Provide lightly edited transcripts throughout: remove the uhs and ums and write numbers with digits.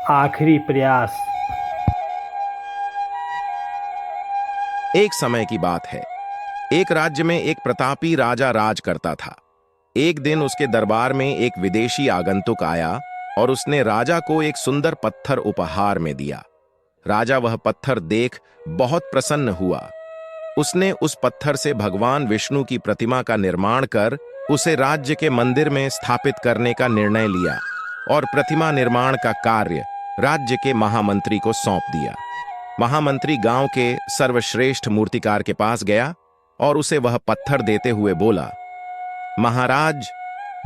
आखिरी प्रयास। एक समय की बात है। एक राज्य में एक प्रतापी राजा राज करता था। एक दिन उसके दरबार में एक विदेशी आगंतुक आया और उसने राजा को एक सुंदर पत्थर उपहार में दिया। राजा वह पत्थर देख बहुत प्रसन्न हुआ। उसने उस पत्थर से भगवान विष्णु की प्रतिमा का निर्माण कर उसे राज्य के मंदिर में स्थापित करने का निर्णय लिया और प्रतिमा निर्माण का कार्य राज्य के महामंत्री को सौंप दिया। महामंत्री गांव के सर्वश्रेष्ठ मूर्तिकार के पास गया और उसे वह पत्थर देते हुए बोला, महाराज,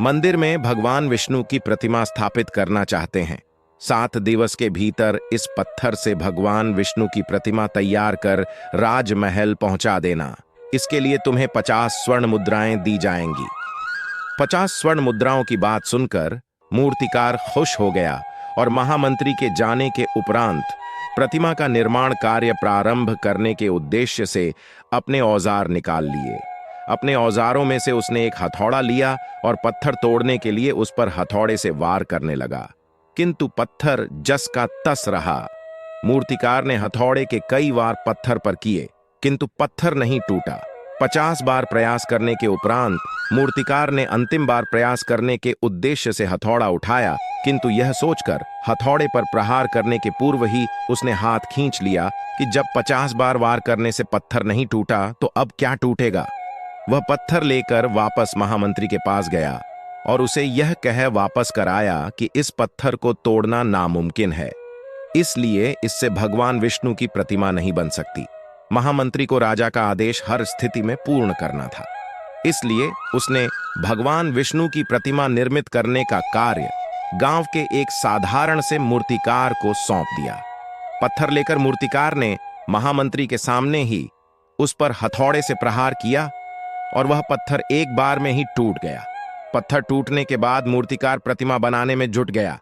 मंदिर में भगवान विष्णु की प्रतिमा स्थापित करना चाहते हैं। 7 दिवस के भीतर इस पत्थर से भगवान विष्णु की प्रतिमा तैयार कर राजमहल पहुंचा देना। इसके लिए तुम्हें 50 स्वर्ण मुद्राएं दी जाएंगी। 50 स्वर्ण मुद्राओं की बात सुनकर मूर्तिकार खुश हो गया और महामंत्री के जाने के उपरांत प्रतिमा का निर्माण कार्य प्रारंभ करने के उद्देश्य से अपने औजार निकाल लिए। अपने औजारों में से उसने एक हथौड़ा लिया और पत्थर तोड़ने के लिए उस पर हथौड़े से वार करने लगा, किंतु पत्थर जस का तस रहा। मूर्तिकार ने हथौड़े के कई वार पत्थर पर किए, किंतु पत्थर नहीं टूटा। 50 बार प्रयास करने के उपरांत मूर्तिकार ने अंतिम बार प्रयास करने के उद्देश्य से हथौड़ा उठाया, किंतु यह सोचकर हथौड़े पर प्रहार करने के पूर्व ही उसने हाथ खींच लिया कि जब 50 बार वार करने से पत्थर नहीं टूटा तो अब क्या टूटेगा। वह पत्थर लेकर वापस महामंत्री के पास गया और उसे यह कह वापस कराया कि इस पत्थर को तोड़ना नामुमकिन है, इसलिए इससे भगवान विष्णु की प्रतिमा नहीं बन सकती। महामंत्री को राजा का आदेश हर स्थिति में पूर्ण करना था, इसलिए उसने भगवान विष्णु की प्रतिमा निर्मित करने का कार्य गांव के एक साधारण से मूर्तिकार को सौंप दिया। पत्थर लेकर मूर्तिकार ने महामंत्री के सामने ही उस पर हथौड़े से प्रहार किया और वह पत्थर एक बार में ही टूट गया। पत्थर टूटने के बाद मूर्तिकार प्रतिमा बनाने में जुट गया।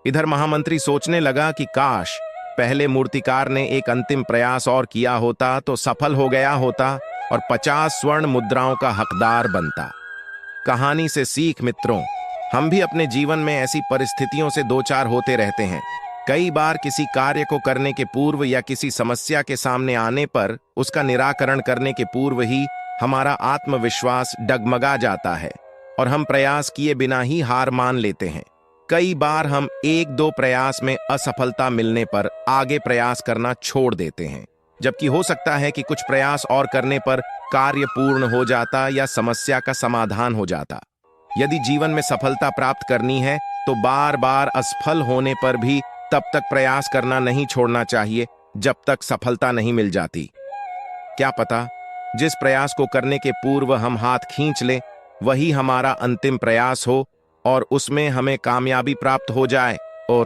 इधर महामंत्री सोचने लगा कि काश पहले मूर्तिकार ने एक अंतिम प्रयास और किया होता तो सफल हो गया होता और 50 स्वर्ण मुद्राओं का हकदार बनता। कहानी से सीख मित्रों, हम भी अपने जीवन में ऐसी परिस्थितियों से दो चार होते रहते हैं। कई बार किसी कार्य को करने के पूर्व या किसी समस्या के सामने आने पर उसका निराकरण करने के पूर्व ही हमारा आत्मविश्वास डगमगा जाता है और हम प्रयास किए बिना ही हार मान लेते हैं। कई बार हम 1-2 प्रयास में असफलता मिलने पर आगे प्रयास करना छोड़ देते हैं, जबकि हो सकता है कि कुछ प्रयास और करने पर कार्य पूर्ण हो जाता या समस्या का समाधान हो जाता। यदि जीवन में सफलता प्राप्त करनी है तो बार बार असफल होने पर भी तब तक प्रयास करना नहीं छोड़ना चाहिए जब तक सफलता नहीं मिल जाती। क्या पता जिस प्रयास को करने के पूर्व हम हाथ खींच लें वही हमारा अंतिम प्रयास हो और उसमें हमें कामयाबी प्राप्त हो जाए। और